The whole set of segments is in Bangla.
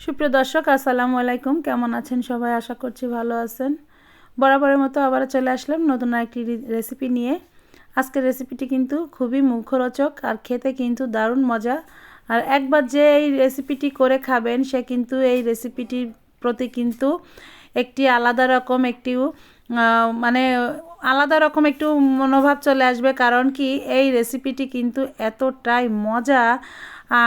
সুপ্রিয় দর্শক আসসালামু আলাইকুম, কেমন আছেন সবাই? আশা করছি ভালো আছেন। বরাবরের মতো আবার চলে আসলাম নতুন একটি রেসিপি নিয়ে। আজকের রেসিপিটি কিন্তু খুবই মুখরোচক আর খেতে কিন্তু দারুণ মজা। আর একবার যে এই রেসিপিটি করে খাবেন সে কিন্তু এই রেসিপিটির প্রতি কিন্তু একটি আলাদা রকম মানে আলাদা রকম একটু মনোভাব চলে আসবে। কারণ কি, এই রেসিপিটি কিন্তু এতটাই মজা।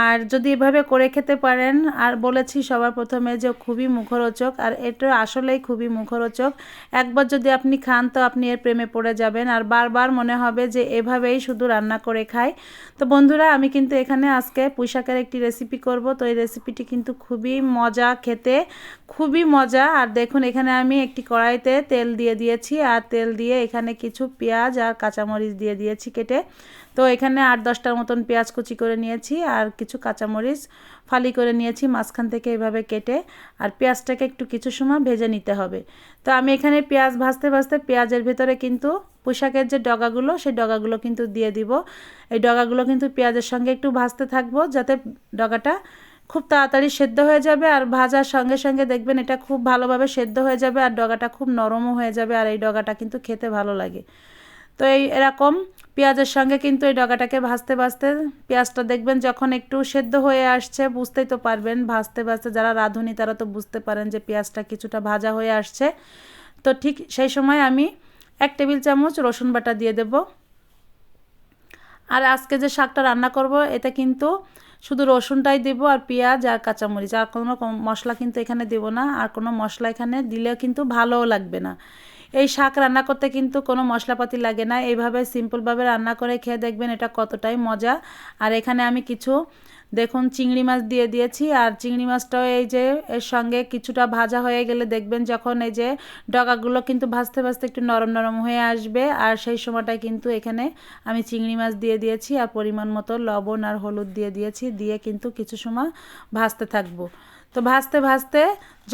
আর যদি এভাবে করে খেতে পারেন, আর বলেছি সবার প্রথমে যে খুবই মুখরোচক, আর এটা আসলেই খুবই মুখরোচক। একবার যদি আপনি খান তো আপনি এর প্রেমে পড়ে যাবেন আর বারবার মনে হবে যে এভাবেই শুধু রান্না করে খাই। তো বন্ধুরা, আমি কিন্তু এখানে আজকে পুঁইশাকের একটি রেসিপি করব। তো এই রেসিপিটি কিন্তু খুবই মজা খেতে, খুবই মজা। আর দেখুন, এখানে আমি একটি কড়াইতে তেল দিয়ে দিয়েছি, আর তেল দিয়ে এখানে কিছু পেঁয়াজ আর কাঁচামরিচ দিয়ে দিয়েছি কেটে। তো এখানে 8-10টার মতন পেঁয়াজ কুচি করে নিয়েছি আর কিছু কাঁচামরিচ ফালি করে নিয়েছি মাঝখান থেকে এভাবে কেটে। আর পেঁয়াজটাকে একটু কিছু সময় ভেজে নিতে হবে। তো আমি এখানে পেঁয়াজ ভাজতে ভাজতে পেঁয়াজের ভিতরে কিন্তু পুঁইশাকের যে ডগাগুলো, সেই ডগাগুলো কিন্তু দিয়ে দিব। এই ডগাগুলো কিন্তু পেঁয়াজের সঙ্গে একটু ভাজতে থাকবো, যাতে ডগাটা খুব তাড়াতাড়ি সেদ্ধ হয়ে যাবে। আর ভাজার সঙ্গে সঙ্গে দেখবেন এটা খুব ভালোভাবে সেদ্ধ হয়ে যাবে আর ডগাটা খুব নরমও হয়ে যাবে। আর এই ডগাটা কিন্তু খেতে ভালো লাগে। তো এরকম পেঁয়াজের সঙ্গে কিন্তু এই ডগাটাকে ভাজতে ভাজতে পেঁয়াজটা দেখবেন যখন একটু সেদ্ধ হয়ে আসছে, বুঝতেই তো পারবেন ভাজতে ভাজতে, যারা রাঁধুনি তারা তো বুঝতে পারেন যে পেঁয়াজটা কিছুটা ভাজা হয়ে আসছে। তো ঠিক সেই সময় আমি 1 টেবিল চামচ রসুন বাটা দিয়ে দেব। আর আজকে যে শাকটা রান্না করব এতে কিন্তু শুধু রসুনটাই দেব আর পেঁয়াজ আর কাঁচামরিচ, আর কোনো মশলা কিন্তু এখানে দেব না। আর কোনো মশলা এখানে দিলেও কিন্তু ভালোও লাগবে না। এই শাক রান্না করতে কিন্তু কোনো মশলাপাতি লাগে না। এইভাবে সিম্পলভাবে রান্না করে খেয়ে দেখবেন এটা কতটাই মজা। আর এখানে আমি কিছু দেখুন চিংড়ি মাছ দিয়ে দিয়েছি। আর চিংড়ি মাছটাও এই যে এর সঙ্গে কিছুটা ভাজা হয়ে গেলে দেখবেন যখন এই যে ডগাগুলো কিন্তু ভাজতে ভাজতে একটু নরম নরম হয়ে আসবে, আর সেই সময়টায় কিন্তু এখানে আমি চিংড়ি মাছ দিয়ে দিয়েছি আর পরিমাণ মতো লবণ আর হলুদ দিয়ে দিয়েছি। দিয়ে কিন্তু কিছু সময় ভাজতে থাকবো। তো ভাজতে ভাজতে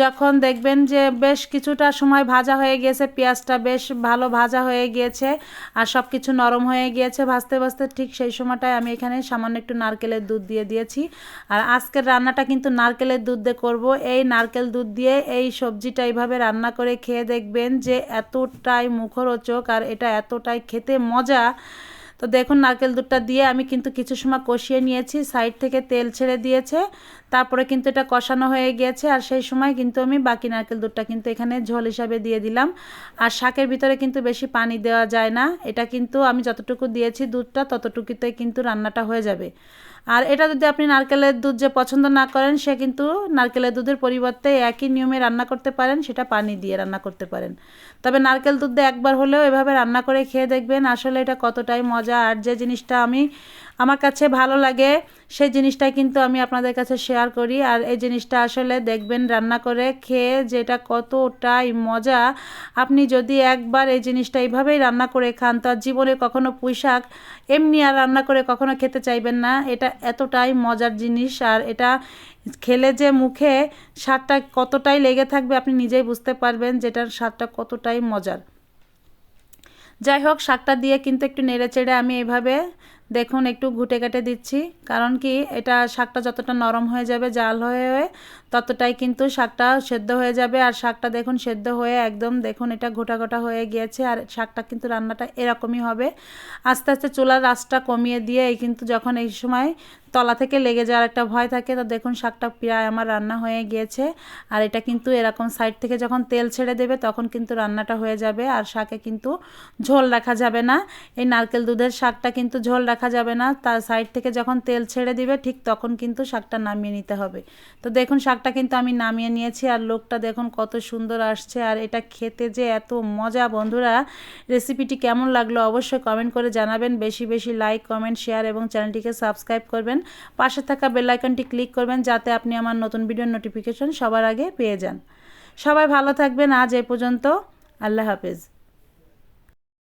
যখন দেখবেন যে বেশ কিছুটা সময় ভাজা হয়ে গিয়েছে, পেঁয়াজটা বেশ ভালো ভাজা হয়ে গিয়েছে আর সব কিছু নরম হয়ে গিয়েছে ভাজতে ভাজতে, ঠিক সেই সময়টায় আমি এখানে সামান্য একটু নারকেলের দুধ দিয়ে দিয়েছি। আর আজকের রান্নাটা কিন্তু নারকেলের দুধ দিয়ে করবো। এই নারকেল দুধ দিয়ে এই সবজিটা এইভাবে রান্না করে খেয়ে দেখবেন যে এতটাই মুখরোচক আর এটা এতটাই খেতে মজা। তো দেখুন, নারকেল দুধটা দিয়ে আমি কিন্তু কিছু সময় কষিয়ে নিয়েছি, সাইড থেকে তেল ছেড়ে দিয়েছে। তারপরে কিন্তু এটা কষানো হয়ে গিয়েছে আর সেই সময় কিন্তু আমি বাকি নারকেল দুধটা কিন্তু এখানে ঝোল হিসাবে দিয়ে দিলাম। আর শাকের ভিতরে কিন্তু বেশি পানি দেওয়া যায় না, এটা কিন্তু আমি যতটুকু দিয়েছি দুধটা ততটুকুতেই কিন্তু রান্নাটা হয়ে যাবে। আর এটা যদি আপনি নারকেলের দুধ যে পছন্দ না করেন, সে কিন্তু নারকেলের দুধের পরিবর্তে একই নিয়মে রান্না করতে পারেন, সেটা পানি দিয়ে রান্না করতে পারেন। তবে নারকেল দুধ দিয়ে একবার হলেও এভাবে রান্না করে খেয়ে দেখবেন আসলে এটা কতটাই মজা। আর যে জিনিসটা আমার কাছে ভালো লাগে সেই জিনিসটাই কিন্তু আমি আপনাদের কাছে শেয়ার করি। আর এই জিনিসটা আসলে দেখবেন রান্না করে খেয়ে যে এটা কতটাই মজা। আপনি যদি একবার এই জিনিসটা এইভাবেই রান্না করে খান তো আর জীবনে কখনো পুঁইশাক এমনি আর রান্না করে কখনো খেতে চাইবেন না। এটা এতটাই মজার জিনিস আর এটা খেলে যে মুখে স্বাদটা কতটাই লেগে থাকবে আপনি নিজেই বুঝতে পারবেন যেটার স্বাদটা কতটাই মজার। যাই হোক, শাকটা দিয়ে কিন্তু একটু নেড়ে চেড়ে আমি এভাবে দেখুন একটু ঘুটে কেটে দিচ্ছি। কারণ কি, এটা শাকটা যতটা নরম হয়ে যাবে জাল হয়ে হয়ে ততটাই কিন্তু শাকটা সেদ্ধ হয়ে যাবে। আর শাকটা দেখুন সেদ্ধ হয়ে একদম দেখুন এটা গোটা গোটা হয়ে গিয়েছে। আর শাকটা কিন্তু রান্নাটা এরকমই হবে। আস্তে আস্তে চুলার আঁচটা কমিয়ে দিয়ে কিন্তু যখন এই সময় তলা থেকে লেগে যাওয়ার একটা ভয় থাকে, তো দেখুন শাকটা প্রায় আমার রান্না হয়ে গিয়েছে। আর এটা কিন্তু এরকম সাইড থেকে যখন তেল ছেড়ে দেবে তখন কিন্তু রান্নাটা হয়ে যাবে। আর শাকে কিন্তু ঝোল রাখা যাবে না, এই নারকেল দুধের শাকটা কিন্তু ঝোল রাখা যাবে না। তার সাইড থেকে যখন তেল ছেড়ে দিবে ঠিক তখন কিন্তু শাকটা নামিয়ে নিতে হবে। তো দেখুন শাকটা কিন্তু আমি নামিয়ে নিয়েছি আর লোকটা দেখুন কত সুন্দর আসছে। আর এটা খেতে যে এত মজা। বন্ধুরা, রেসিপিটি কেমন লাগলো অবশ্যই কমেন্ট করে জানাবেন। বেশি বেশি লাইক, কমেন্ট, শেয়ার এবং চ্যানেলটিকে সাবস্ক্রাইব করবেন। পাশে থাকা বেল আইকনটি ক্লিক করবেন যাতে আপনি আমার নতুন ভিডিওর নোটিফিকেশন সবার আগে পেয়ে যান। সবাই ভালো থাকবেন। আজ এই পর্যন্ত। আল্লাহ হাফেজ।